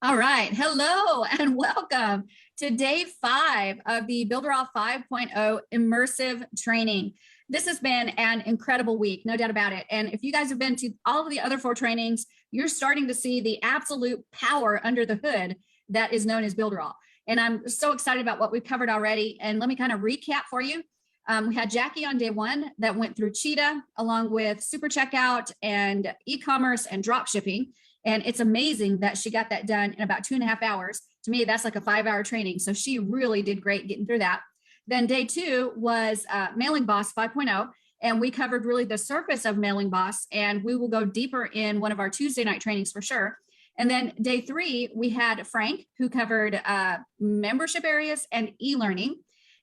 All right. Hello and welcome to day 5 of the Builderall 5.0 immersive training. This has been an incredible week, no doubt about it. And if you guys have been to all of the other 4 trainings, you're starting to see the absolute power under the hood that is known as Builderall. And I'm so excited about what we've covered already. And let me kind of recap for you. We had Jackie on day 1 that went through Cheetah along with super checkout and e-commerce and drop shipping. And it's amazing that she got that done in about 2.5 hours. To me, that's like a 5-hour training. So she really did great getting through that. Then day 2 was Mailing Boss 5.0. And we covered really the surface of Mailing Boss. And we will go deeper in one of our Tuesday night trainings for sure. And then day 3, we had Frank, who covered membership areas and e-learning.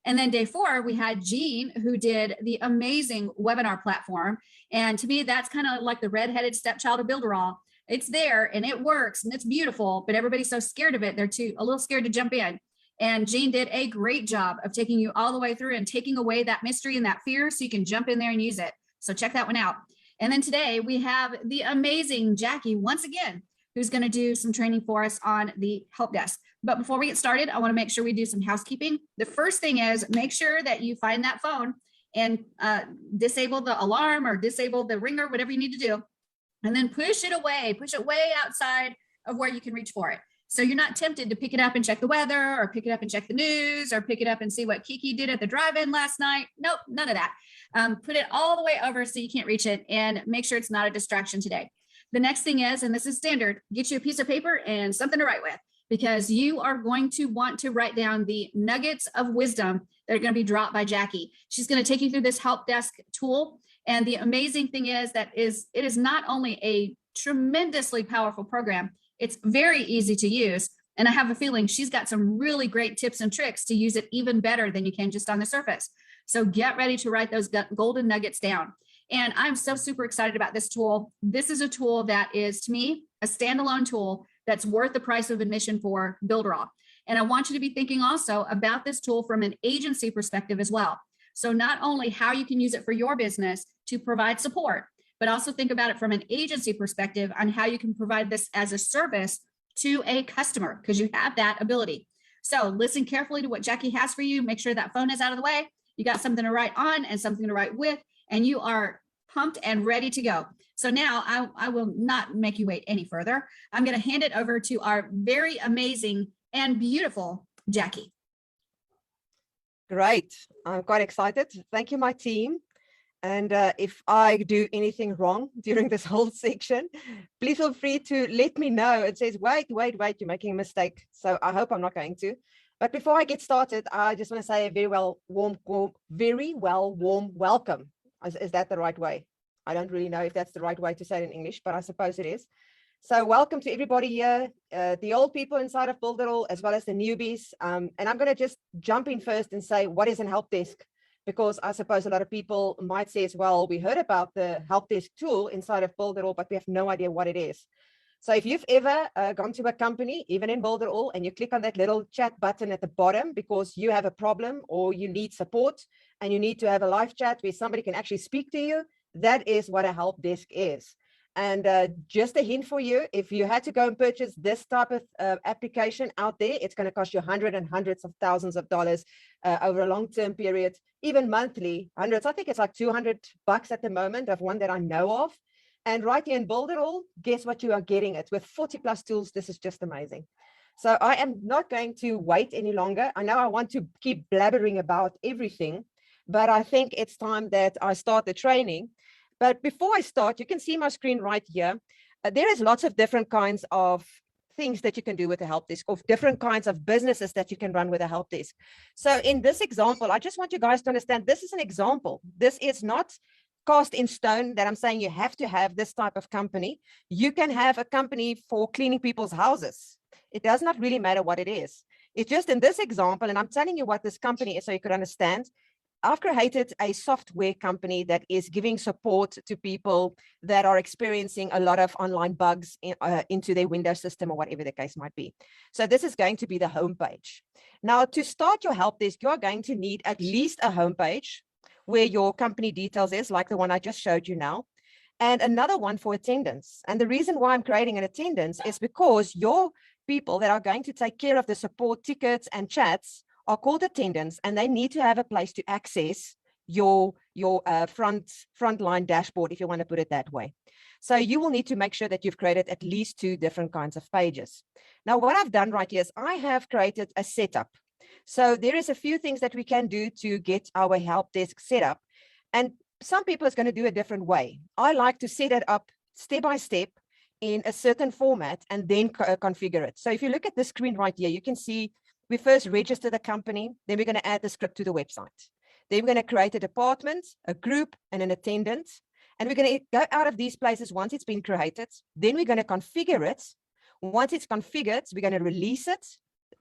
And then day 4, we had Jean, who did the amazing webinar platform. And to me, that's kind of like the redheaded stepchild of Builderall. It's there and it works and it's beautiful, but everybody's so scared of it. They're a little scared to jump in. And Jean did a great job of taking you all the way through and taking away that mystery and that fear so you can jump in there and use it. So check that one out. And then today we have the amazing Jackie once again, who's going to do some training for us on the help desk. But before we get started, I want to make sure we do some housekeeping. The first thing is make sure that you find that phone and disable the alarm or disable the ringer, whatever you need to do. And then push it way outside of where you can reach for it. So you're not tempted to pick it up and check the weather or pick it up and check the news or pick it up and see what Kiki did at the drive-in last night. Nope, none of that. Put it all the way over so you can't reach it and make sure it's not a distraction today. The next thing is, and this is standard, get you a piece of paper and something to write with because you are going to want to write down the nuggets of wisdom that are going to be dropped by Jackie. She's going to take you through this help desk tool. And the amazing thing is that it is not only a tremendously powerful program, it's very easy to use. And I have a feeling she's got some really great tips and tricks to use it even better than you can just on the surface. So get ready to write those golden nuggets down. And I'm so super excited about this tool. This is a tool that is, to me, a standalone tool that's worth the price of admission for Builderall. And I want you to be thinking also about this tool from an agency perspective as well. So not only how you can use it for your business to provide support, but also think about it from an agency perspective on how you can provide this as a service to a customer because you have that ability. So listen carefully to what Jackie has for you. Make sure that phone is out of the way. You got something to write on and something to write with, and you are pumped and ready to go. So now I will not make you wait any further. I'm going to hand it over to our very amazing and beautiful Jackie. Great. I'm quite excited. Thank you, my team. And if I do anything wrong during this whole section, please feel free to let me know. It says, wait, you're making a mistake. So I hope I'm not going to. But before I get started, I just want to say a very warm welcome. Is that the right way? I don't really know if that's the right way to say it in English, but I suppose it is. So welcome to everybody here, the old people inside of Builderall, as well as the newbies. And I'm going to just jump in first and say, what is a help desk? Because I suppose a lot of people might say as well, we heard about the help desk tool inside of Builderall, but we have no idea what it is. So if you've ever gone to a company, even in Builderall, and you click on that little chat button at the bottom because you have a problem or you need support and you need to have a live chat where somebody can actually speak to you, that is what a help desk is. And just a hint for you, if you had to go and purchase this type of application out there, it's going to cost you hundreds of thousands of dollars over a long-term period, even monthly, hundreds. I think it's like $200 at the moment of one that I know of. And right here in Builderall, guess what you are getting it with 40 plus tools. This is just amazing. So I am not going to wait any longer. I know I want to keep blabbering about everything, but I think it's time that I start the training. But before I start, you can see my screen right here. There is lots of different kinds of things that you can do with a help desk, of different kinds of businesses that you can run with a help desk. So in this example, I just want you guys to understand this is an example. This is not cast in stone that I'm saying you have to have this type of company. You can have a company for cleaning people's houses. It does not really matter what it is. It's just in this example, and I'm telling you what this company is so you could understand. I've created a software company that is giving support to people that are experiencing a lot of online bugs into their Windows system or whatever the case might be. So this is going to be the homepage. Now, to start your help desk, you're going to need at least a homepage where your company details is, like the one I just showed you now, and another one for attendance. And the reason why I'm creating an attendance is because your people that are going to take care of the support tickets and chats are called attendants, and they need to have a place to access your frontline dashboard, if you want to put it that way. So you will need to make sure that you've created at least 2 different kinds of pages. Now, what I've done right here is I have created a setup. So there is a few things that we can do to get our help desk set up. And some people is going to do a different way. I like to set it up step by step in a certain format and then configure it. So if you look at the screen right here, you can see we first register the company, then we're going to add the script to the website. Then we're going to create a department, a group, and an attendant. And we're going to go out of these places once it's been created. Then we're going to configure it. Once it's configured, we're going to release it.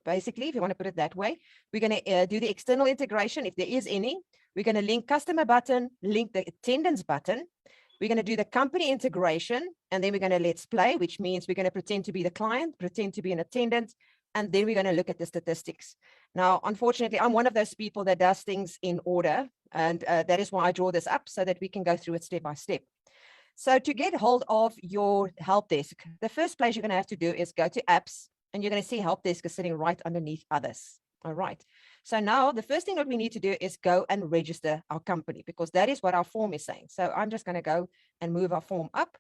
Basically, if you want to put it that way, we're going to do the external integration, if there is any. We're going to link customer button, link the attendance button. We're going to do the company integration, and then we're going to let's play, which means we're going to pretend to be the client, pretend to be an attendant, and then we're going to look at the statistics. Now, unfortunately, I'm one of those people that does things in order, and that is why I draw this up so that we can go through it step by step. So to get hold of your help desk, the first place you're going to have to do is go to apps, and you're going to see help desk is sitting right underneath others. All right. So now the first thing that we need to do is go and register our company, because that is what our form is saying. So I'm just going to go and move our form up,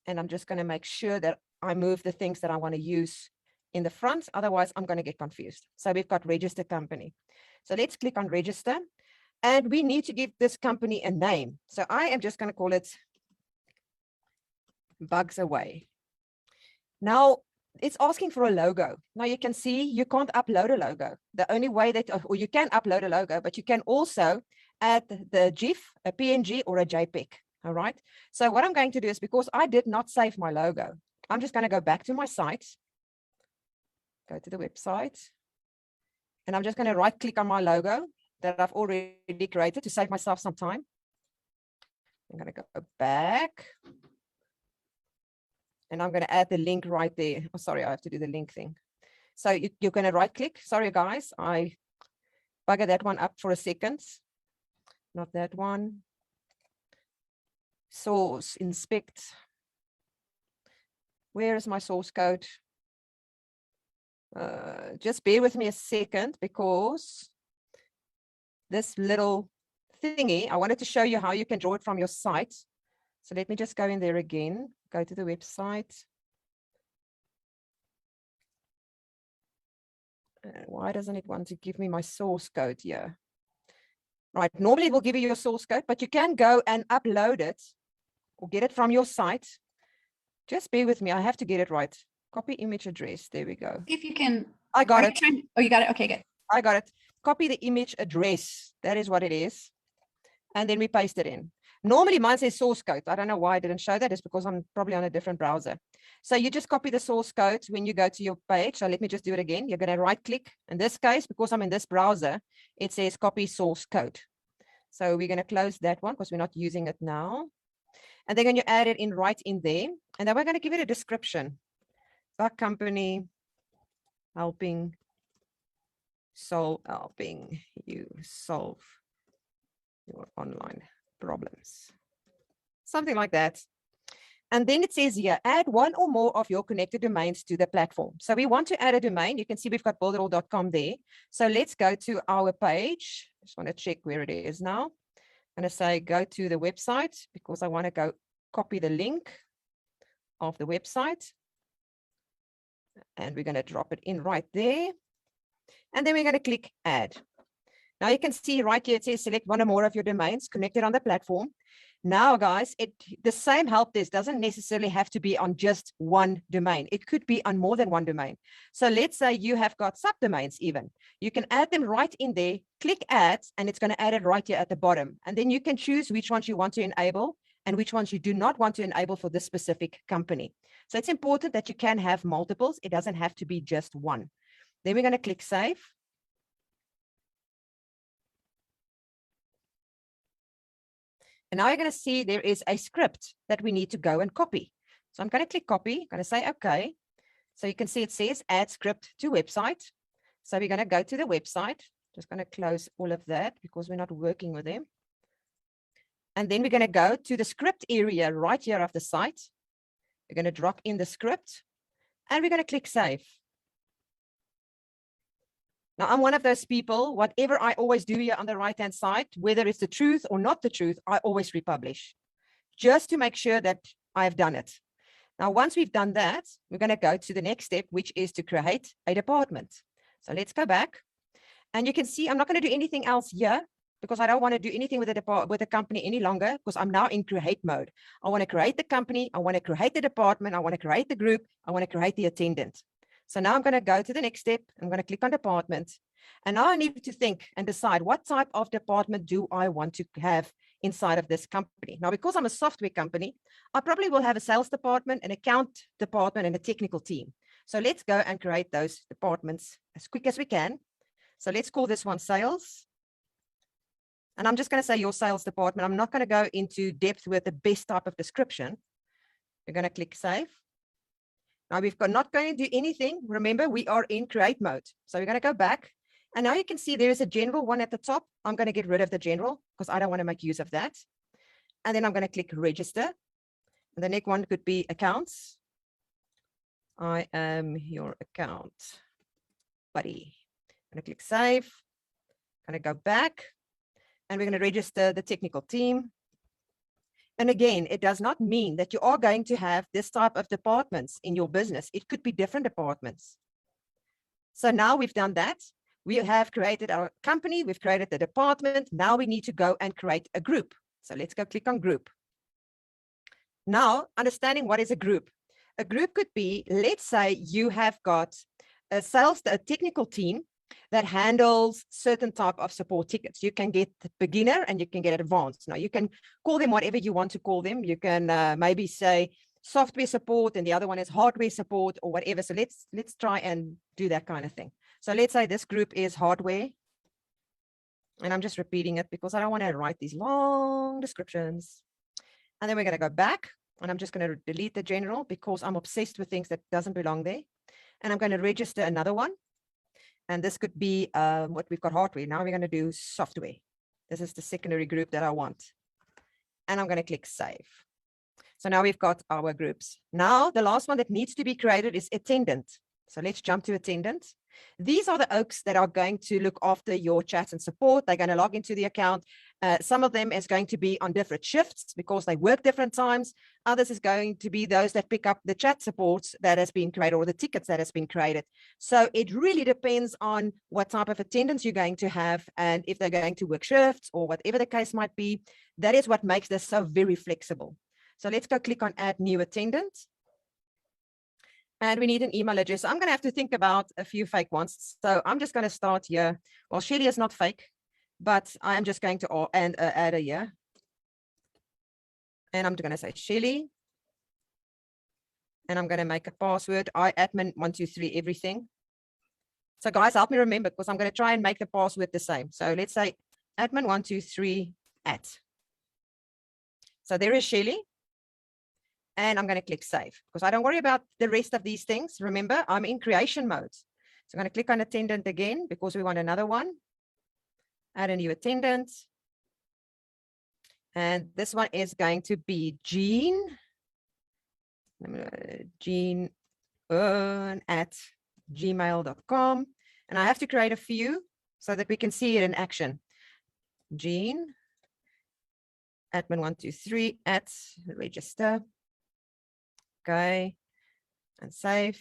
and I'm just going to make sure that I move the things that I want to use in the front. Otherwise, I'm going to get confused. So we've got register company. So let's click on register, and we need to give this company a name. So I am just going to call it Bugs Away. Now, it's asking for a logo. Now you can see you can't upload a logo. The only way that, or you can upload a logo, but you can also add the GIF, a PNG, or a JPEG. All right. So what I'm going to do is, because I did not save my logo, I'm just going to go back to my site, go to the website, and I'm just going to right click on my logo that I've already created to save myself some time. I'm going to go back. And I'm going to add the link right there. Oh, sorry, I have to do the link thing. So you're going to right click. Sorry, guys, I buggered that one up for a second. Not that one. Source, inspect. Where is my source code? Just bear with me a second, because this little thingy, I wanted to show you how you can draw it from your site. So let me just go in there again, go to the website. Why doesn't it want to give me my source code here? Right, normally it will give you your source code, but you can go and upload it or get it from your site. Just bear with me, I have to get it right. Copy image address, there we go. If you can. I got it. Oh, you got it? Okay, good. I got it. Copy the image address, that is what it is. And then we paste it in. Normally mine says source code. I don't know why I didn't show that. It's because I'm probably on a different browser. So you just copy the source code when you go to your page. So let me just do it again. You're going to right click. In this case, because I'm in this browser, it says copy source code. So we're going to close that one because we're not using it now. And then when you add it in right in there, and then we're going to give it a description. Our company helping you solve your online problems, something like that. And then it says here, add one or more of your connected domains to the platform. So we want to add a domain. You can see we've got builderall.com there. So let's go to our page. I just want to check where it is now. I'm going to say go to the website, because I want to go copy the link of the website. And we're going to drop it in right there. And then we're going to click add. Now you can see right here, it says select one or more of your domains connected on the platform. Now, guys, the same help desk doesn't necessarily have to be on just one domain. It could be on more than one domain. So let's say you have got subdomains even. You can add them right in there, click add, and it's going to add it right here at the bottom. And then you can choose which ones you want to enable and which ones you do not want to enable for this specific company. So it's important that you can have multiples. It doesn't have to be just one. Then we're going to click save. And now you're going to see there is a script that we need to go and copy. So I'm going to click copy, I'm going to say, okay. So you can see it says add script to website. So we're going to go to the website. Just going to close all of that because we're not working with them. And then we're going to go to the script area right here of the site. We're going to drop in the script and we're going to click save. Now, I'm one of those people, whatever I always do here on the right-hand side, whether it's the truth or not the truth, I always republish, just to make sure that I've done it. Now, once we've done that, we're going to go to the next step, which is to create a department. So let's go back. And you can see I'm not going to do anything else here because I don't want to do anything with the company any longer, because I'm now in create mode. I want to create the company. I want to create the department. I want to create the group. I want to create the attendant. So now I'm going to go to the next step. I'm going to click on department. And now I need to think and decide what type of department do I want to have inside of this company. Now, because I'm a software company, I probably will have a sales department, an account department, and a technical team. So let's go and create those departments as quick as we can. So let's call this one sales. And I'm just going to say your sales department. I'm not going to go into depth with the best type of description. We're going to click save. Now we've got not going to do anything. Remember, we are in create mode. So we're going to go back. And now you can see there is a general one at the top. I'm going to get rid of the general because I don't want to make use of that. And then I'm going to click register. And the next one could be accounts. I am your account buddy. I'm going to click save. I'm going to go back. And we're going to register the technical team. And again, it does not mean that you are going to have this type of departments in your business. It could be different departments. So now we've done that. We have created our company. We've created the department. Now we need to go and create a group. So let's go click on group. Now, understanding what is a group. A group could be, let's say you have got a technical team that handles certain type of support tickets. You can get beginner and you can get advanced. Now you can call them whatever you want to call them. You can maybe say software support and the other one is hardware support or whatever. So let's try and do that kind of thing. So let's say this group is hardware. And I'm just repeating it because I don't want to write these long descriptions. And then we're going to go back and I'm just going to delete the general because I'm obsessed with things that doesn't belong there. And I'm going to register another one. And this could be what we've got hardware. Now we're going to do software. This is the secondary group that I want. And I'm going to click save. So now we've got our groups. Now the last one that needs to be created is attendant. So let's jump to attendant. These are the oaks that are going to look after your chats and support. They're going to log into the account. Some of them is going to be on different shifts because they work different times. Others is going to be those that pick up the chat supports that has been created or the tickets that has been created. So it really depends on what type of attendance you're going to have and if they're going to work shifts or whatever the case might be. That is what makes this so very flexible. So let's go click on add new attendant. And we need an email address. So I'm going to have to think about a few fake ones. So I'm just going to start here. Well, Shelly is not fake, but I am just going to add a year. And I'm going to say Shelly. And I'm going to make a password. admin123 everything. So guys, help me remember because I'm going to try and make the password the same. So let's say admin123 @ So there is Shelly. And I'm going to click save because I don't worry about the rest of these things. Remember, I'm in creation mode. So I'm going to click on attendant again because we want another one. Add a new attendant. And this one is going to be Jean. Jean @gmail.com. And I have to create a few so that we can see it in action. Jean admin123 @ register. Okay, and save.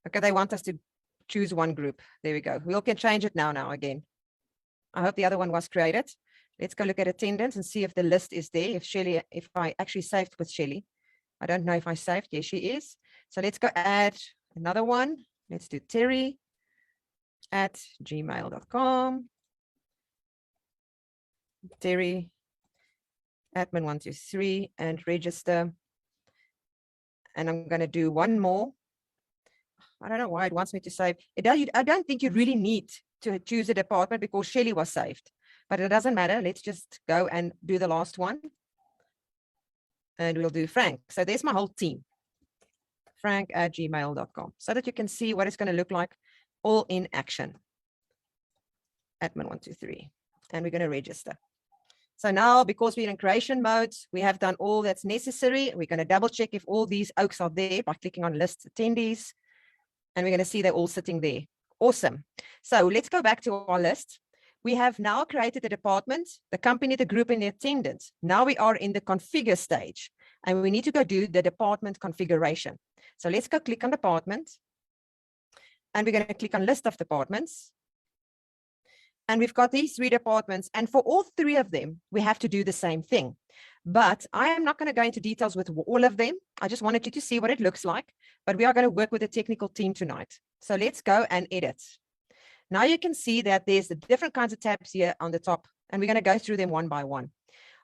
Okay, they want us to choose one group. There we go. We can change it now again. I hope the other one was created. Let's go look at attendance and see if the list is there. If I actually saved with Shelly. I don't know if I saved. Yes, she is. So let's go add another one. Let's do Terry @gmail.com. Terry admin123 and register. And I'm going to do one more. I don't know why it wants me to save. I don't think you really need to choose a department because Shelly was saved, but it doesn't matter. Let's just go and do the last one. And we'll do Frank. So there's my whole team. Frank @gmail.com so that you can see what it's going to look like all in action. Admin123. And we're going to register. So now, because we're in creation mode, we have done all that's necessary. We're going to double check if all these oaks are there by clicking on list attendees. And we're going to see they're all sitting there. Awesome. So let's go back to our list. We have now created the department, the company, the group, and the attendance. Now we are in the configure stage, and we need to go do the department configuration. So let's go click on department, and we're going to click on list of departments. And we've got these 3 departments, and for all 3 of them, we have to do the same thing. But I am not going to go into details with all of them. I just wanted you to see what it looks like, but we are going to work with the technical team tonight. So let's go and edit. Now you can see that there's the different kinds of tabs here on the top, and we're going to go through them one by one.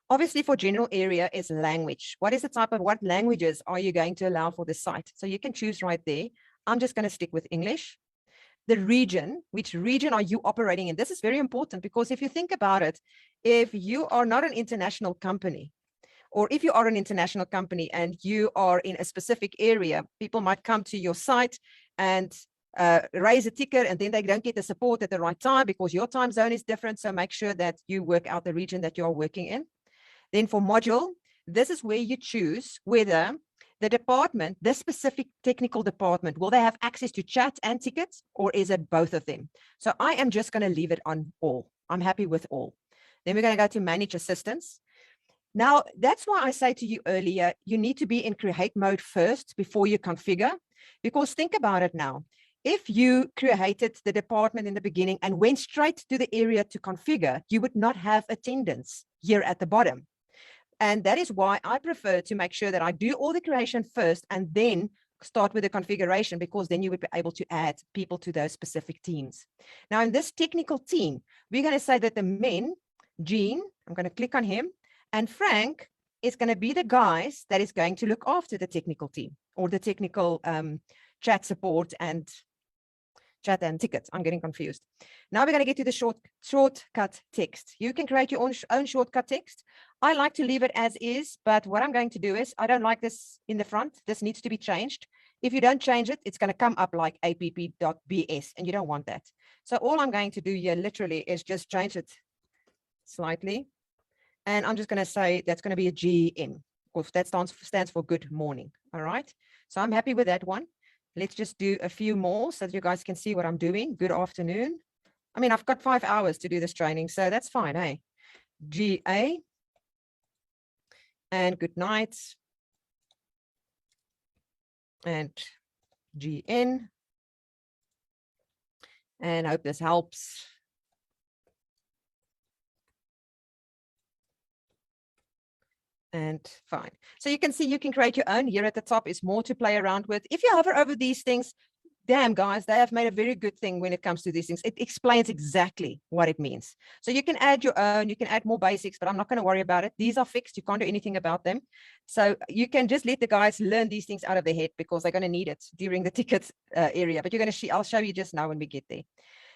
Obviously, for general area is language. What is the type of, what languages are you going to allow for the site? So you can choose right there. I'm just going to stick with English. The region, which region are you operating in? This is very important, because if you think about it, if you are not an international company, or if you are an international company and you are in a specific area, people might come to your site and raise a ticket, and then they don't get the support at the right time because your time zone is different. So make sure that you work out the region that you are working in. Then for module, this is where you choose whether the department, this specific technical department, will they have access to chat and tickets, or is it both of them? So I am just going to leave it on all. I'm happy with all. Then we're going to go to manage assistance. Now, that's why I say to you earlier, you need to be in create mode first before you configure, because think about it now. If you created the department in the beginning and went straight to the area to configure, you would not have attendance here at the bottom. And that is why I prefer to make sure that I do all the creation first and then start with the configuration, because then you would be able to add people to those specific teams. Now, in this technical team, we're going to say that the men, Gene, I'm going to click on him, and Frank is going to be the guys that is going to look after the technical team, or the technical chat support and chat and tickets. I'm getting confused. Now we're going to get to the shortcut text. You can create your own shortcut text. I like to leave it as is, but what I'm going to do is, I don't like this in the front. This needs to be changed. If you don't change it, it's going to come up like app.bs, and you don't want that. So all I'm going to do here literally is just change it slightly. And I'm just going to say that's going to be a GM, because that stands for good morning. All right. So I'm happy with that one. Let's just do a few more so that you guys can see what I'm doing. Good afternoon. I mean, I've got 5 hours to do this training, so that's fine, eh? GA. And good night. And GN. And I hope this helps. And fine. So you can see you can create your own. Here at the top is more to play around with. If you hover over these things, damn guys, they have made a very good thing when it comes to these things. It explains exactly what it means. So you can add your own, you can add more basics, but I'm not going to worry about it. These are fixed. You can't do anything about them. So you can just let the guys learn these things out of their head, because they're going to need it during the tickets area. But you're going to see, I'll show you just now when we get there.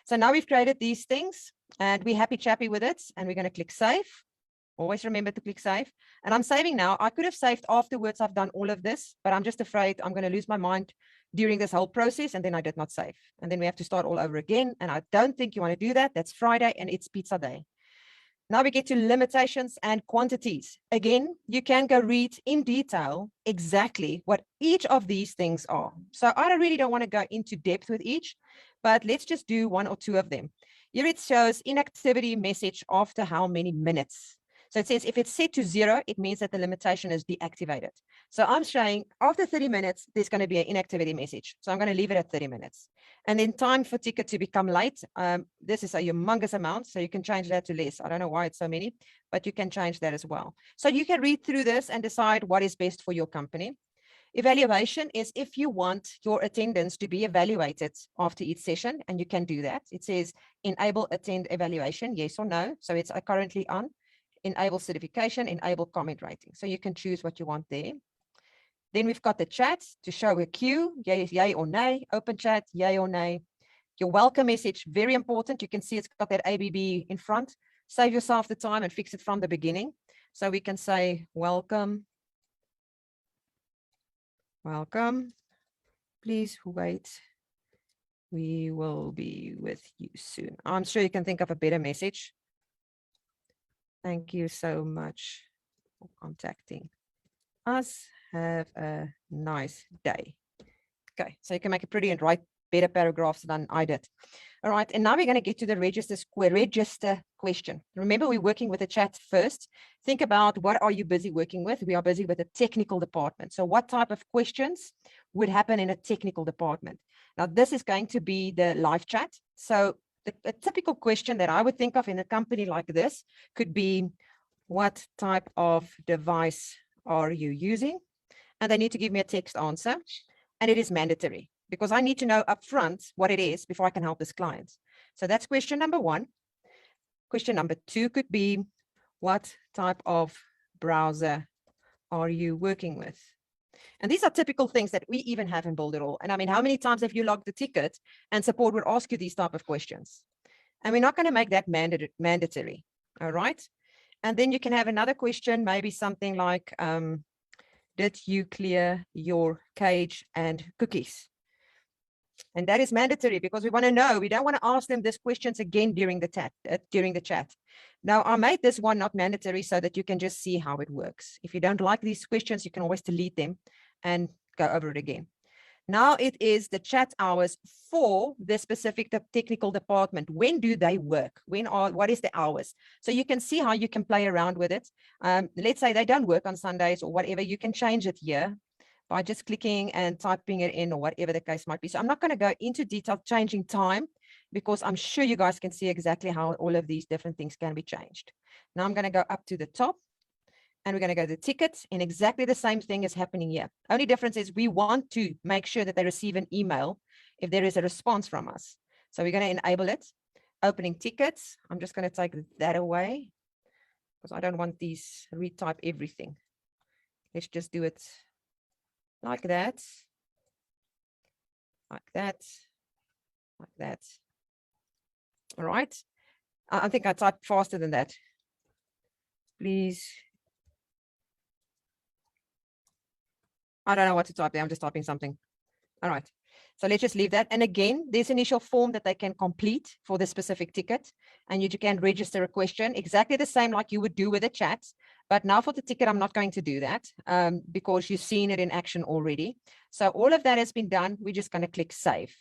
So now we've created these things and we're happy chappy with it. And we're going to click save. Always remember to click save. And I'm saving now. I could have saved afterwards. I've done all of this, but I'm just afraid I'm going to lose my mind during this whole process. And then I did not save. And then we have to start all over again. And I don't think you want to do that. That's Friday and it's pizza day. Now we get to limitations and quantities. Again, you can go read in detail exactly what each of these things are. So I really don't want to go into depth with each, but let's just do 1 or 2 of them. Here it shows inactivity message after how many minutes. So it says if it's set to 0, it means that the limitation is deactivated. So I'm showing after 30 minutes, there's going to be an inactivity message. So I'm going to leave it at 30 minutes. And then time for ticket to become late. This is a humongous amount, so you can change that to less. I don't know why it's so many, but you can change that as well. So you can read through this and decide what is best for your company. Evaluation is if you want your attendance to be evaluated after each session, and you can do that. It says enable attend evaluation, yes or no. So it's currently on. Enable certification, enable comment rating. So you can choose what you want there. Then we've got the chat to show a queue, yay or nay, open chat, yay or nay. Your welcome message, very important. You can see it's got that ABB in front. Save yourself the time and fix it from the beginning. So we can say, welcome. Welcome. Please wait. We will be with you soon. I'm sure you can think of a better message. Thank you so much for contacting us. Have a nice day. Okay, so you can make it pretty and write better paragraphs than I did. All right, and now we're going to get to the register question. Remember, we're working with the chat first. Think about what are you busy working with? We are busy with a technical department. So what type of questions would happen in a technical department? Now, this is going to be the live chat. So a typical question that I would think of in a company like this could be, what type of device are you using? And they need to give me a text answer. And it is mandatory because I need to know upfront what it is before I can help this client. So that's question number one. Question number two could be, what type of browser are you working with? And these are typical things that we even have in Builderall. And I mean, how many times have you logged the ticket and support would ask you these type of questions? And we're not going to make that mandatory. All right. And then you can have another question, maybe something like, did you clear your cage and cookies? And that is mandatory because we want to know. We don't want to ask them these questions again during the chat. Now, I made this one not mandatory so that you can just see how it works. If you don't like these questions, you can always delete them and go over it again. Now it is the chat hours for the specific technical department. When do they work? What is the hours? So you can see how you can play around with it. Let's say they don't work on Sundays or whatever. You can change it here by just clicking and typing it in or whatever the case might be. So I'm not going to go into detail changing time because I'm sure you guys can see exactly how all of these different things can be changed. Now I'm going to go up to the top. And we're going to go to the tickets, and exactly the same thing is happening here. Only difference is we want to make sure that they receive an email if there is a response from us. So we're going to enable it. Opening tickets. I'm just going to take that away because I don't want these retype everything. Let's just do it like that, like that, like that. All right. I think I typed faster than that. Please. I don't know what to type there. I'm just typing something. All right. So let's just leave that. And again, there's an initial form that they can complete for the specific ticket. And you can register a question exactly the same like you would do with a chat. But now for the ticket, I'm not going to do that because you've seen it in action already. So all of that has been done. We're just going to click save.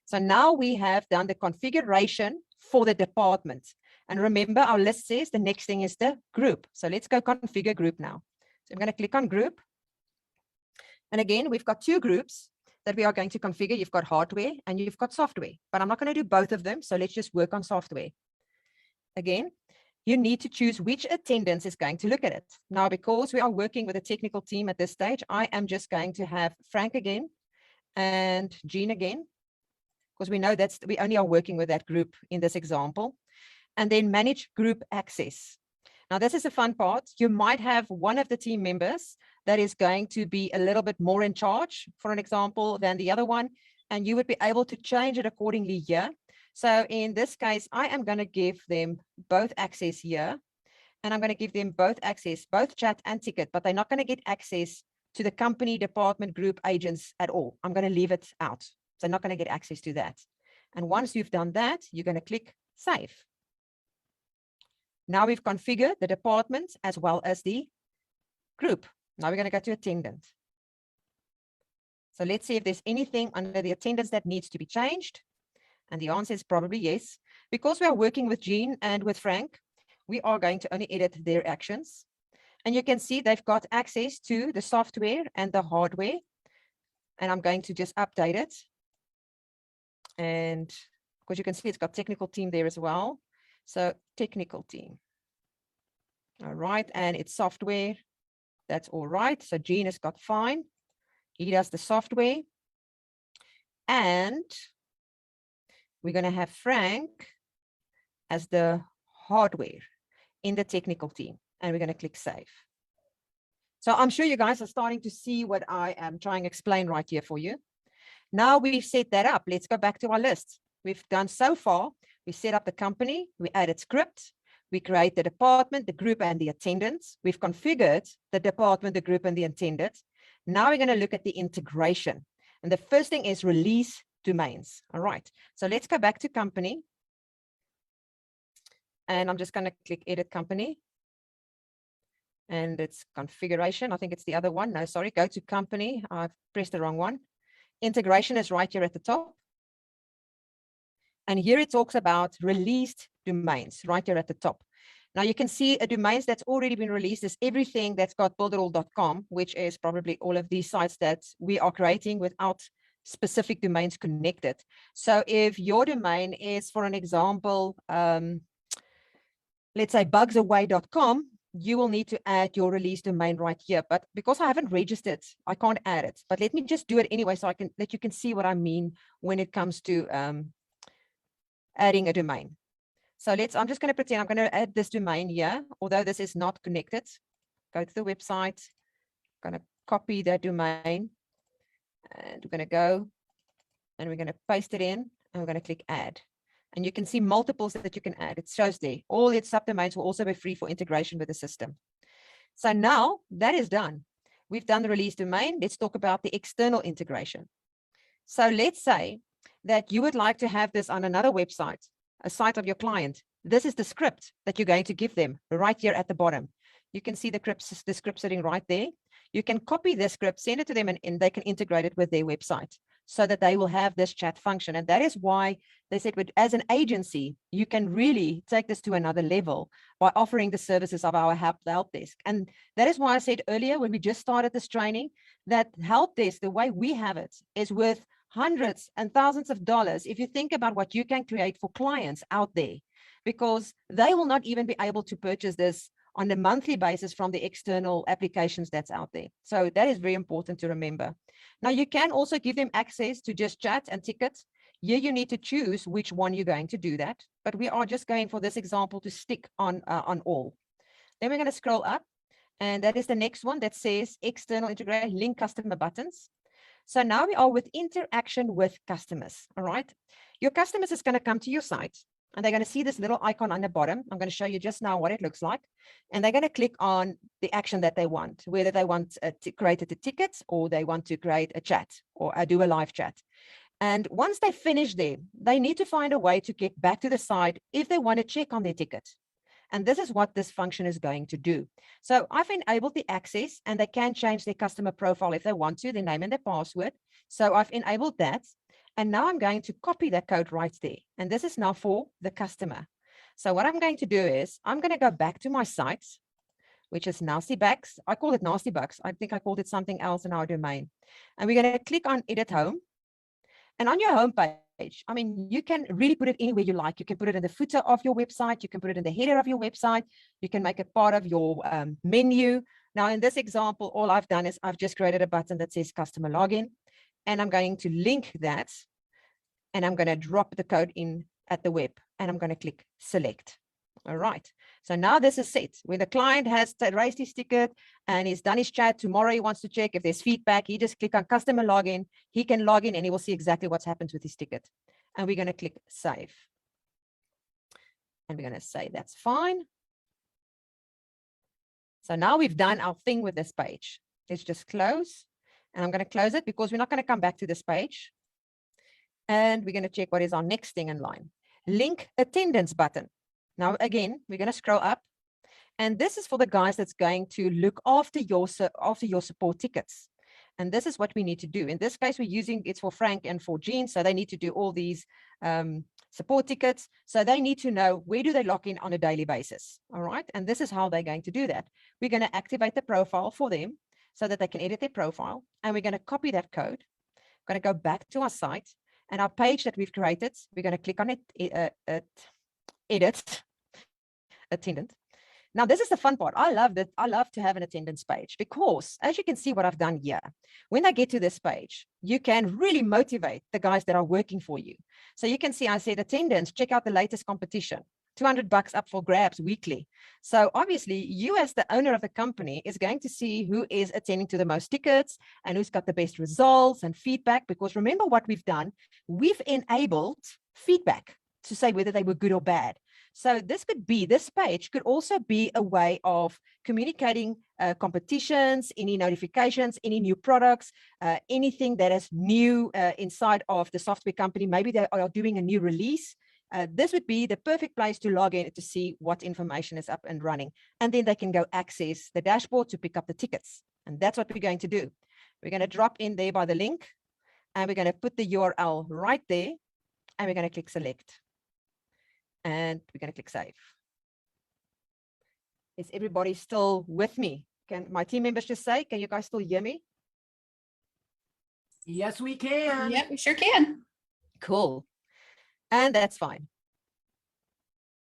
So now we have done the configuration for the department. And remember, our list says the next thing is the group. So let's go configure group now. So I'm going to click on group. And again, we've got two groups that we are going to configure. You've got hardware and you've got software, but I'm not going to do both of them. So let's just work on software. Again, you need to choose which attendance is going to look at it. Now, because we are working with a technical team at this stage, I am just going to have Frank again and Jean again, because we know we only are working with that group in this example. And then manage group access. Now, this is a fun part. You might have one of the team members that is going to be a little bit more in charge, for an example, than the other one, and you would be able to change it accordingly here. So in this case, I am going to give them both access here, and I'm going to give them both access, both chat and ticket, but they're not going to get access to the company, department, group, agents at all. I'm going to leave it out. So they're not going to get access to that. And once you've done that, you're going to click save. Now we've configured the department as well as the group. Now we're going to go to attendance. So let's see if there's anything under the attendance that needs to be changed. And the answer is probably yes. Because we are working with Jean and with Frank, we are going to only edit their actions. And you can see they've got access to the software and the hardware. And I'm going to just update it. And because you can see it's got technical team there as well. So technical team. All right. And it's software. That's all right. So Jean has got fine. He does the software. And we're going to have Frank as the hardware in the technical team. And we're going to click save. So I'm sure you guys are starting to see what I am trying to explain right here for you. Now we've set that up. Let's go back to our list. We've done so far. We set up the company. We added script. We create the department, the group, and the attendance. We've configured the department, the group, and the attendance. Now we're going to look at the integration. And the first thing is release domains. All right. So let's go back to company. And I'm just going to click edit company. And it's configuration. I think it's the other one. No, sorry. Go to company. I've pressed the wrong one. Integration is right here at the top. And here it talks about released domains right here at the top. Now you can see a domains that's already been released is everything that's got builderall.com, which is probably all of these sites that we are creating without specific domains connected. So if your domain is, for an example, let's say bugsaway.com, you will need to add your release domain right here. But because I haven't registered, I can't add it. But let me just do it anyway, so that you can see what I mean when it comes to adding a domain. So I'm just going to pretend I'm going to add this domain here, although this is not connected. Go to the website, I'm going to copy that domain, and we're going to go and we're going to paste it in, and we're going to click add. And you can see multiples that you can add. It shows there. All its subdomains will also be free for integration with the system. So now that is done. We've done the release domain. Let's talk about the external integration. So let's say that you would like to have this on another website, a site of your client. This is the script that you're going to give them right here at the bottom. You can see the script sitting right there. You can copy the script, send it to them, and they can integrate it with their website so that they will have this chat function. And that is why they said, as an agency, you can really take this to another level by offering the services of our help desk. And that is why I said earlier, when we just started this training, that help desk, the way we have it, is worth hundreds and thousands of dollars if you think about what you can create for clients out there, because they will not even be able to purchase this on a monthly basis from the external applications that's out there. So that is very important to remember. Now, you can also give them access to just chat and tickets. Here you need to choose which one you're going to do that, but we are just going for this example to stick on all. Then we're going to scroll up, and that is the next one that says external integration, link customer buttons. So now we are with interaction with customers, all right? Your customers is going to come to your site, and they're going to see this little icon on the bottom. I'm going to show you just now what it looks like. And they're going to click on the action that they want, whether they want to create a ticket, or they want to create a chat or do a live chat. And once they finish there, they need to find a way to get back to the site if they want to check on their ticket. And this is what this function is going to do. So I've enabled the access, and they can change their customer profile if they want to, their name and their password. So I've enabled that. And now I'm going to copy that code right there. And this is now for the customer. So what I'm going to do is I'm going to go back to my site, which is Nastybugs. I call it Nastybugs. I think I called it something else in our domain. And we're going to click on Edit Home. And on your home page, I mean, you can really put it anywhere you like. You can put it in the footer of your website. You can put it in the header of your website. You can make it part of your menu. Now, in this example, all I've done is I've just created a button that says customer login. And I'm going to link that. And I'm going to drop the code in at the web. And I'm going to click select. All right. So now this is set. When the client has raised his ticket and he's done his chat, tomorrow he wants to check if there's feedback, he just click on customer login. He can log in and he will see exactly what's happened with his ticket. And we're going to click save. And we're going to say that's fine. So now we've done our thing with this page. Let's just close. And I'm going to close it because we're not going to come back to this page. And we're going to check what is our next thing in line. Link attendance button. Now, again, we're going to scroll up. And this is for the guys that's going to look after your support tickets. And this is what we need to do. In this case, we're using it's for Frank and for Jean. So they need to do all these support tickets. So they need to know where do they log in on a daily basis. All right. And this is how they're going to do that. We're going to activate the profile for them so that they can edit their profile. And we're going to copy that code. We're going to go back to our site and our page that we've created. We're going to click on it, edit attendant. Now, this is the fun part. I love that. I love to have an attendance page because, as you can see what I've done here, when they get to this page, you can really motivate the guys that are working for you. So you can see I said attendance, check out the latest competition, $200 up for grabs weekly. So obviously you as the owner of the company is going to see who is attending to the most tickets and who's got the best results and feedback, because remember what we've done, we've enabled feedback to say whether they were good or bad. So this page could also be a way of communicating competitions, any notifications, any new products, anything that is new inside of the software company. Maybe they are doing a new release. This would be the perfect place to log in to see what information is up and running. And then they can go access the dashboard to pick up the tickets. And that's what we're going to do. We're going to drop in there by the link. And we're going to put the URL right there, and we're going to click select. And we're going to click save. Is everybody still with me? Can my team members just say, can you guys still hear me? Yes, we can. Yep, we sure can. Cool. And that's fine.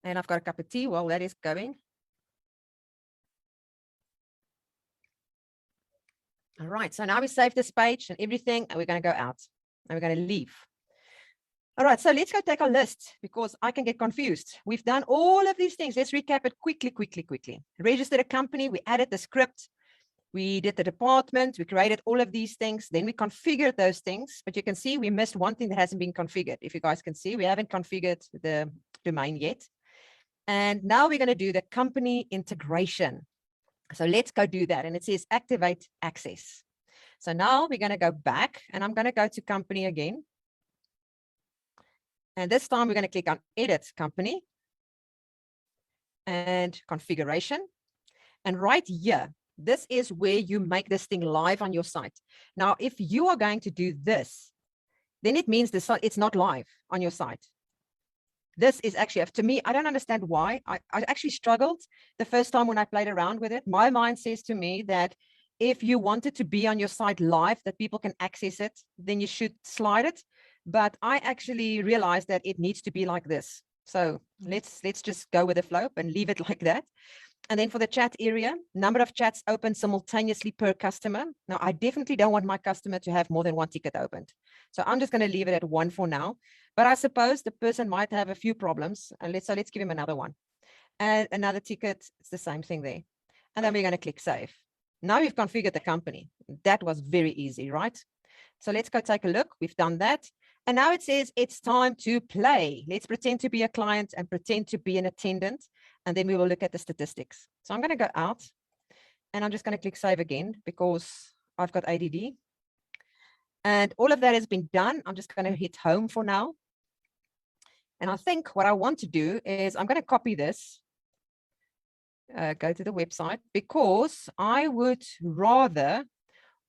And I've got a cup of tea while that is going. All right, so now we save this page and everything, and we're going to go out and we're going to leave. All right, so let's go take a list because I can get confused. We've done all of these things. Let's recap it quickly. Registered a company, we added the script, we did the department, we created all of these things, then we configured those things, but you can see we missed one thing that hasn't been configured. If you guys can see, we haven't configured the domain yet. And now we're going to do the company integration. So let's go do that. And it says activate access. So now we're going to go back and I'm going to go to company again. And this time we're going to click on edit company and configuration. And right here, this is where you make this thing live on your site. Now, if you are going to do this, then it means it's not live on your site. This is actually, to me, I don't understand why. I actually struggled the first time when I played around with it. My mind says to me that if you want it to be on your site live, that people can access it, then you should slide it. But I actually realized that it needs to be like this. So let's just go with the flow and leave it like that. And then for the chat area, number of chats open simultaneously per customer. Now, I definitely don't want my customer to have more than one ticket opened. So I'm just going to leave it at 1 for now. But I suppose the person might have a few problems. And let's give him another one. And another ticket, it's the same thing there. And then we're going to click save. Now we've configured the company. That was very easy, right? So let's go take a look. We've done that. And now it says it's time to play. Let's pretend to be a client and pretend to be an attendant. And then we will look at the statistics. So I'm going to go out and I'm just going to click save again because I've got ADD. And all of that has been done. I'm just going to hit home for now. And I think what I want to do is I'm going to copy this, go to the website, because I would rather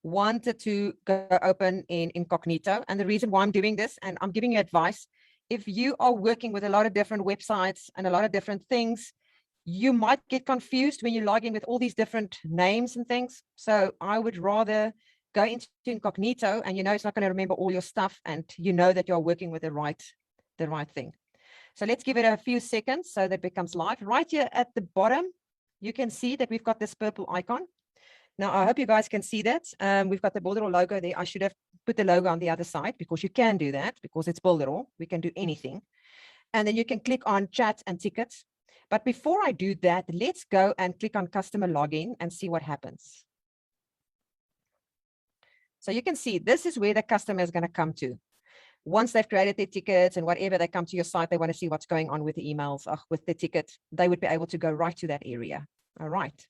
wanted to go open in incognito. And the reason why I'm doing this, and I'm giving you advice, if you are working with a lot of different websites and a lot of different things, you might get confused when you log in with all these different names and things. So I would rather go into incognito and it's not going to remember all your stuff and you know that you're working with the right thing. So let's give it a few seconds so that it becomes live. Right here at the bottom, you can see that we've got this purple icon. Now, I hope you guys can see that. We've got the Builderall logo there. I should have put the logo on the other side because you can do that because it's Builderall. We can do anything. And then you can click on chat and tickets. But before I do that, let's go and click on customer login and see what happens. So you can see this is where the customer is going to come to. Once they've created their tickets and whatever, they come to your site, they want to see what's going on with the emails, with the ticket, they would be able to go right to that area. All right.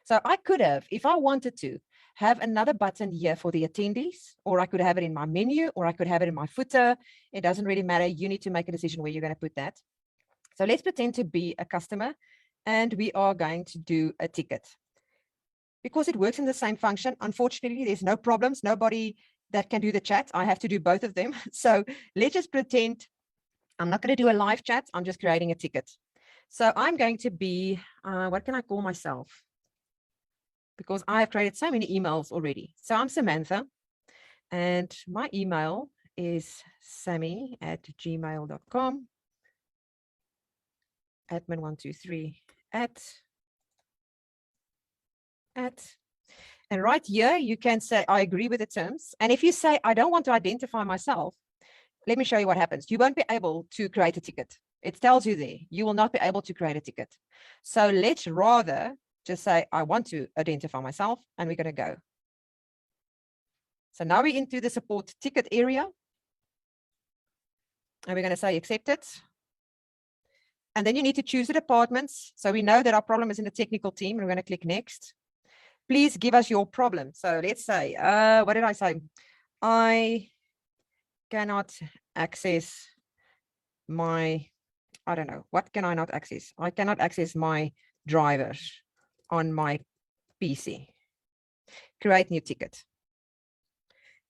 So I could have, if I wanted to, have another button here for the attendees, or I could have it in my menu, or I could have it in my footer. It doesn't really matter. You need to make a decision where you're going to put that. So let's pretend to be a customer, and we are going to do a ticket. Because it works in the same function, unfortunately, there's no problems. Nobody that can do the chat. I have to do both of them. So let's just pretend I'm not going to do a live chat. I'm just creating a ticket. So I'm going to be, what can I call myself? Because I have created so many emails already. So I'm Samantha, and my email is sammy@gmail.com, admin123 at. And right here, you can say, I agree with the terms. And if you say, I don't want to identify myself, let me show you what happens. You won't be able to create a ticket. It tells you there, you will not be able to create a ticket. So let's rather just say, I want to identify myself, and we're going to go. So now we're into the support ticket area. And we're going to say accept it. And then you need to choose the departments. So we know that our problem is in the technical team. We're going to click next. Please give us your problem. So let's say, what did I say? I cannot access my, I don't know, what can I not access? I cannot access my drivers on my PC. Create new ticket.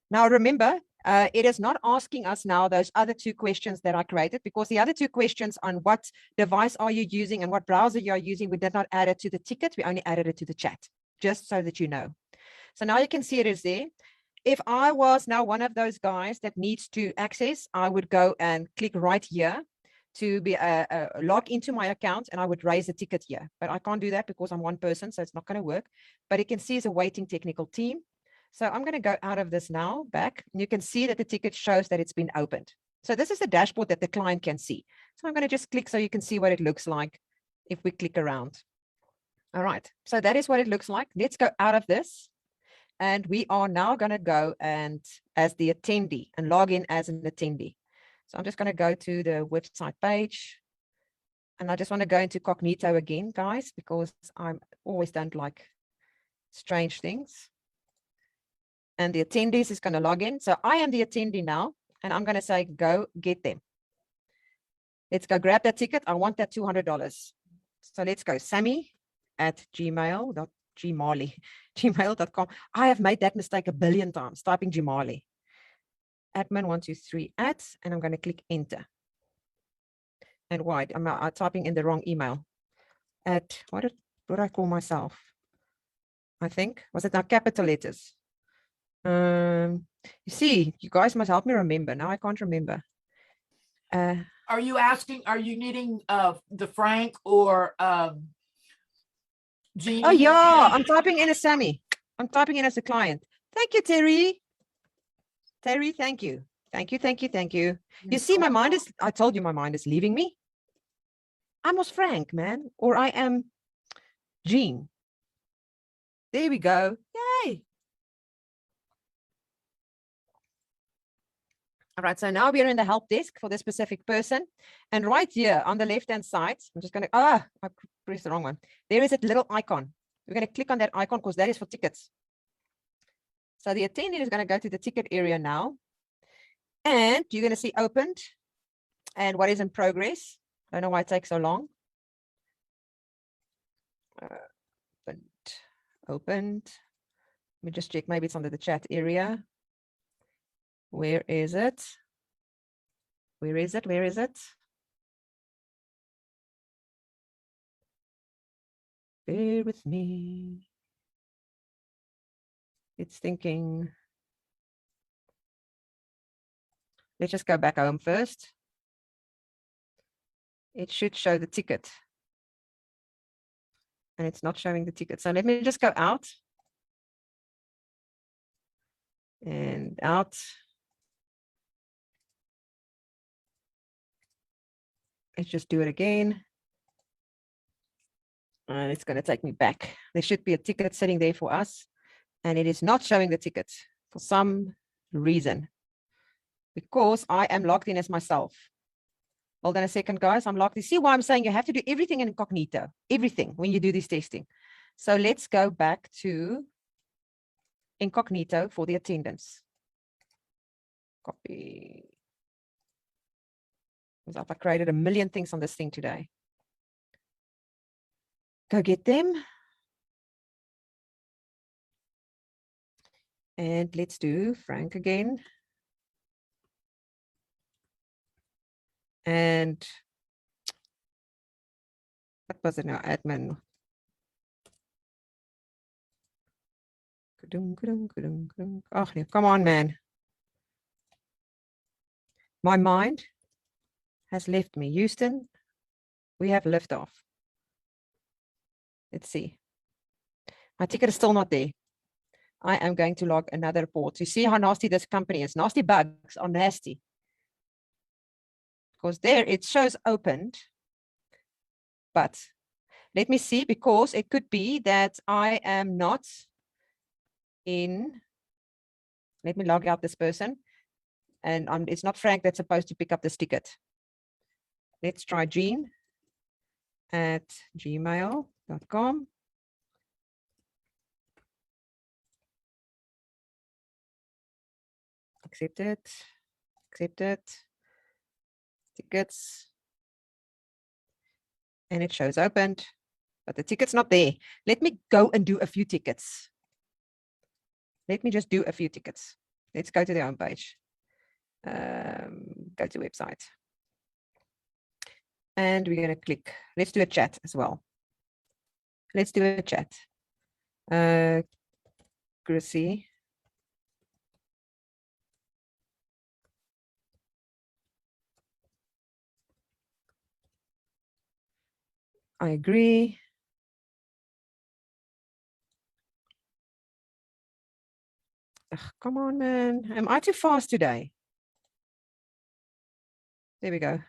Now remember, It is not asking us now those other two questions that I created, because the other two questions on what device are you using and what browser you are using, we did not add it to the ticket. We only added it to the chat, just so that you know. So now you can see it is there. If I was now one of those guys that needs to access, I would go and click right here to be log into my account, and I would raise a ticket here. But I can't do that because I'm one person, so it's not going to work. But you can see it's a waiting technical team. So I'm going to go out of this now, back, and you can see that the ticket shows that it's been opened. So this is the dashboard that the client can see. So I'm going to just click so you can see what it looks like if we click around. All right, so that is what it looks like. Let's go out of this. And we are now going to go and as the attendee and log in as an attendee. So I'm just going to go to the website page. And I just want to go into Cognito again, guys, because I always don't like strange things. And the attendees is going to log in. So I am the attendee now, and I'm going to say, go get them. Let's go grab that ticket. I want that $200. So let's go sammy@gmail.com. I have made that mistake a billion times, typing Gmali. Admin123 @ and I'm going to click enter. And why? I'm typing in the wrong email. What did I call myself? I think, was it now capital letters? You see, you guys must help me remember. Now I can't remember. Are you needing the Frank or Jean? Oh yeah, I'm typing in as Sammy. I'm typing in as a client. Thank you, Terry. Terry, thank you. Thank you. You see, my mind is, I told you my mind is leaving me. I was Frank, man, or I am Jean. There we go. Yay. All right, so now we are in the help desk for this specific person. And right here on the left-hand side, I'm just going to, I pressed the wrong one. There is a little icon. We're going to click on that icon because that is for tickets. So the attendee is going to go to the ticket area now. And you're going to see opened and what is in progress. I don't know why it takes so long. Opened. Let me just check. Maybe it's under the chat area. Where is it? Where is it? Where is it? Bear with me. It's thinking. Let's just go back home first. It should show the ticket. And it's not showing the ticket. So let me just go out. And out. Let's just do it again. And it's going to take me back. There should be a ticket sitting there for us. And it is not showing the ticket for some reason. Because I am logged in as myself. Hold on a second, guys. I'm logged in. See why I'm saying you have to do everything in incognito. Everything when you do this testing. So let's go back to incognito for the attendance. Copy. I created a million things on this thing today. Go get them. And let's do Frank again. And what was it now? Admin. Oh, come on, man. My mind has left me. Houston, we have liftoff. Let's see. My ticket is still not there. I am going to log another report. You see how nasty this company is. Nasty bugs are nasty. Because there it shows opened. But let me see, because it could be that I am not in. Let me log out this person. And it's not Frank that's supposed to pick up this ticket. Let's try Jean@gmail.com. Accept it. Accept it. Tickets. And it shows opened, but the ticket's not there. Let me go and do a few tickets. Let me just do a few tickets. Let's go to the home page. Go to website. And we're going to click. Let's do a chat as well. Let's do a chat. Chrissy. I agree. Ugh, come on, man. Am I too fast today? There we go.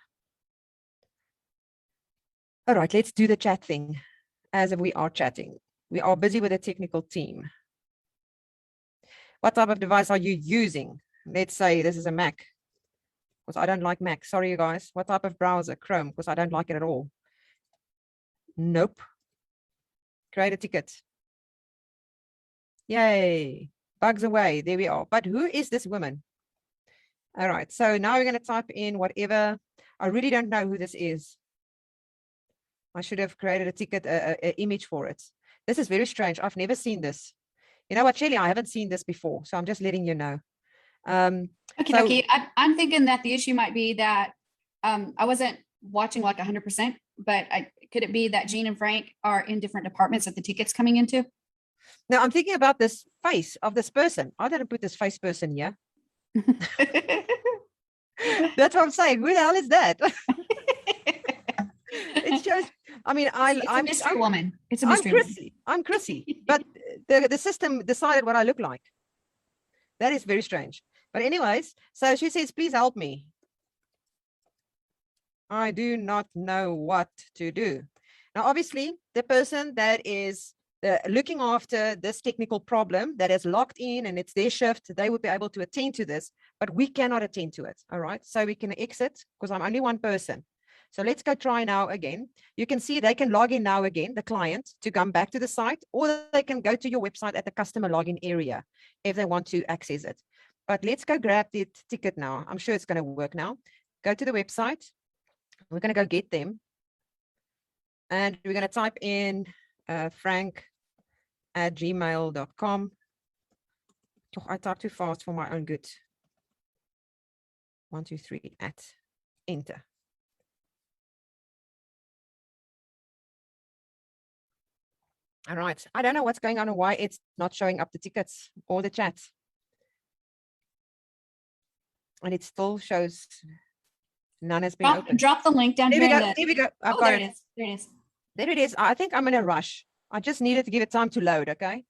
All right, let's do the chat thing as if we are chatting. We are busy with a technical team. What type of device are you using? Let's say this is a Mac, because I don't like Mac. Sorry, you guys. What type of browser? Chrome, because I don't like it at all. Nope. Create a ticket. Yay. Bugs away. There we are. But who is this woman? All right. So now we're going to type in whatever. I really don't know who this is. I should have created a ticket, an image for it. This is very strange. I've never seen this. You know what, Shelley? I haven't seen this before. So I'm just letting you know. Okay. I'm thinking that the issue might be that I wasn't watching like 100%, but could it be that Jean and Frank are in different departments that the ticket's coming into? Now I'm thinking about this face of this person. I didn't put this face person here. That's what I'm saying. Who the hell is that? It shows. I mean, I'm a mystery woman. It's a mystery woman. I'm Chrissy, but the system decided what I look like. That is very strange. But anyways, so she says, please help me. I do not know what to do. Now, obviously, the person that is looking after this technical problem that is locked in and it's their shift, they would be able to attend to this, but we cannot attend to it. All right. So we can exit because I'm only one person. So let's go try now again. You can see they can log in now again, the client, to come back to the site, or they can go to your website at the customer login area if they want to access it. But let's go grab the ticket now. I'm sure it's going to work now. Go to the website. We're going to go get them. And we're going to type in frank@gmail.com. Oh, I typed too fast for my own good. 1, 2, 3 at enter. All right. I don't know what's going on and why it's not showing up the tickets or the chats. And it still shows none has been opened. Drop the link down here. There we go. I've got it. There it is. There it is. I think I'm in a rush. I just needed to give it time to load. Okay.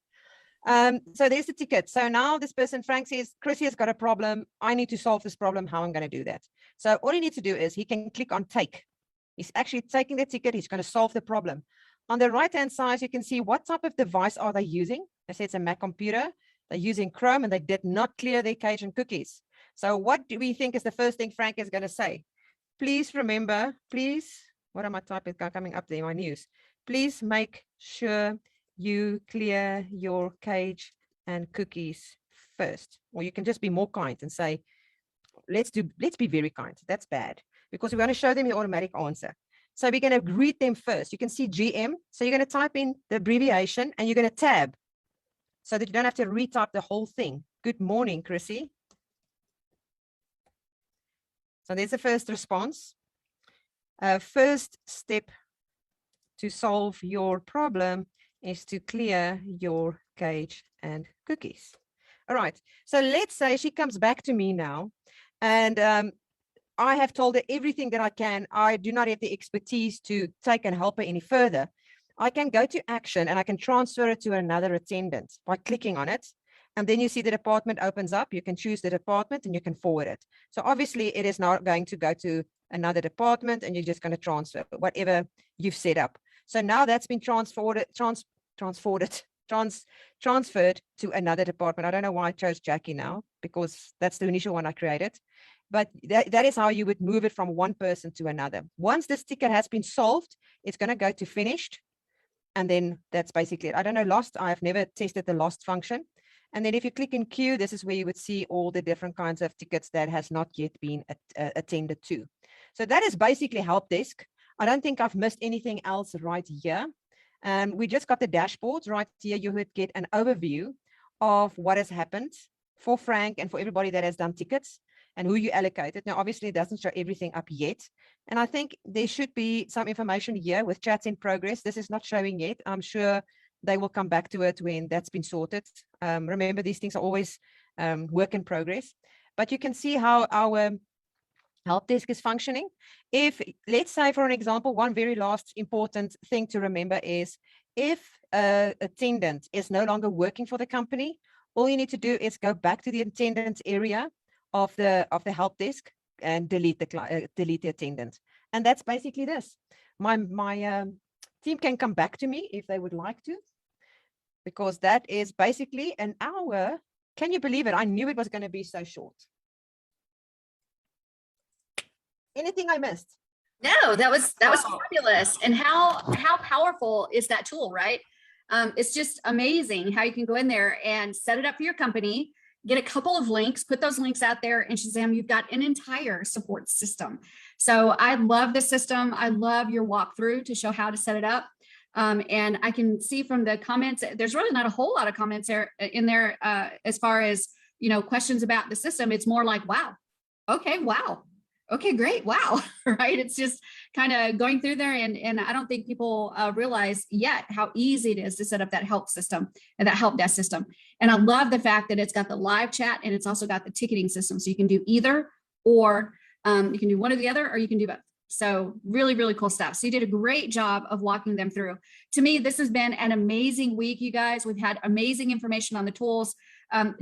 So there's the ticket. So now this person, Frank, says, Chrissy has got a problem. I need to solve this problem. How I'm going to do that. So all he needs to do is he can click on take. He's actually taking the ticket. He's going to solve the problem. On the right-hand side, you can see what type of device are they using. They say it's a Mac computer. They're using Chrome and they did not clear their cache and cookies. So what do we think is the first thing Frank is going to say? Please remember, please, what am I typing coming up there in my news? Please make sure you clear your cache and cookies first. Or you can just be more kind and say, let's be very kind. That's bad because we want to show them the automatic answer. So we're going to greet them first. You can see GM. So you're going to type in the abbreviation and you're going to tab so that you don't have to retype the whole thing. Good morning, Chrissy. So there's the first response. First step to solve your problem is to clear your cache and cookies. All right. So let's say she comes back to me now and I have told her everything that I can. I do not have the expertise to take and help her any further. I can go to action and I can transfer it to another attendant by clicking on it. And then you see the department opens up. You can choose the department and you can forward it. So obviously it is not going to go to another department and you're just going to transfer whatever you've set up. So now that's been transferred to another department. I don't know why I chose Jackie now because that's the initial one I created. But that is how you would move it from one person to another. Once this ticket has been solved, it's going to go to finished. And then that's basically it. I don't know lost. I've never tested the lost function. And then if you click in queue, this is where you would see all the different kinds of tickets that has not yet been attended to. So that is basically help desk. I don't think I've missed anything else right here. We just got the dashboards right here. You would get an overview of what has happened for Frank and for everybody that has done tickets. and who you allocated. Now, obviously, it doesn't show everything up yet. And I think there should be some information here with chats in progress. This is not showing yet. I'm sure they will come back to it when that's been sorted. Remember, these things are always work in progress. But you can see how our help desk is functioning. If, let's say, for an example, one very last important thing to remember is if an attendant is no longer working for the company, all you need to do is go back to the attendance area of the help desk and delete the attendant. And that's basically this. My team can come back to me if they would like to, because that is basically an hour. Can you believe it? I knew it was going to be so short. Anything I missed? No, that was fabulous. And how powerful is that tool, right? It's just amazing how you can go in there and set it up for your company, get a couple of links, put those links out there, and Shazam, you've got an entire support system. So I love the system. I love your walkthrough to show how to set it up. And I can see from the comments, there's really not a whole lot of comments in there as far as, questions about the system. It's more like, wow, okay, wow. Okay, great. Wow. Right. It's just kind of going through there. And I don't think people realize yet how easy it is to set up that help system and that help desk system. And I love the fact that it's got the live chat and it's also got the ticketing system. So you can do either, or you can do one or the other, or you can do both. So really, really cool stuff. So you did a great job of walking them through. To me, this has been an amazing week, you guys. We've had amazing information on the tools,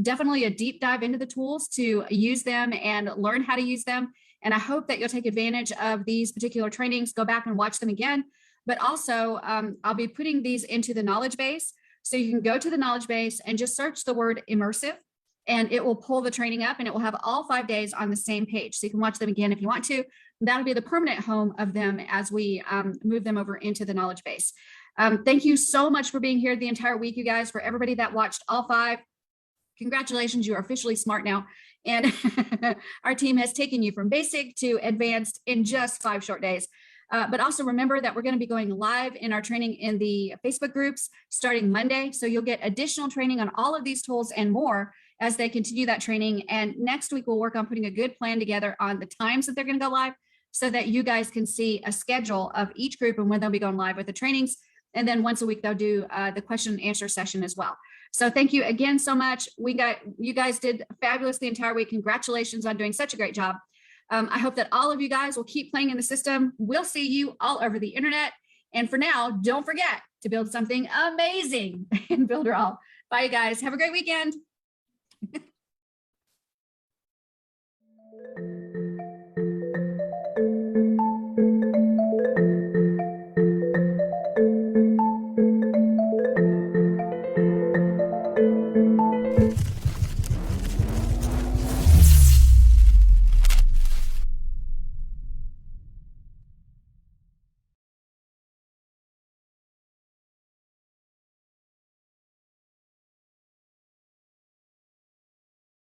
definitely a deep dive into the tools to use them and learn how to use them. And I hope that you'll take advantage of these particular trainings, go back and watch them again. But also, I'll be putting these into the knowledge base. So you can go to the knowledge base and just search the word immersive, and it will pull the training up, and it will have all 5 days on the same page. So you can watch them again if you want to. That'll be the permanent home of them as we move them over into the knowledge base. Thank you so much for being here the entire week, you guys. For everybody that watched all 5, congratulations, you are officially smart now. And our team has taken you from basic to advanced in just 5 short days. But also remember that we're going to be going live in our training in the Facebook groups starting Monday. So you'll get additional training on all of these tools and more as they continue that training. And next week, we'll work on putting a good plan together on the times that they're going to go live so that you guys can see a schedule of each group and when they'll be going live with the trainings. And then once a week, they'll do the question and answer session as well. So thank you again so much. You guys did fabulous the entire week. Congratulations on doing such a great job. I hope that all of you guys will keep playing in the system. We'll see you all over the internet. And for now, don't forget to build something amazing in Builderall. Bye, you guys. Have a great weekend.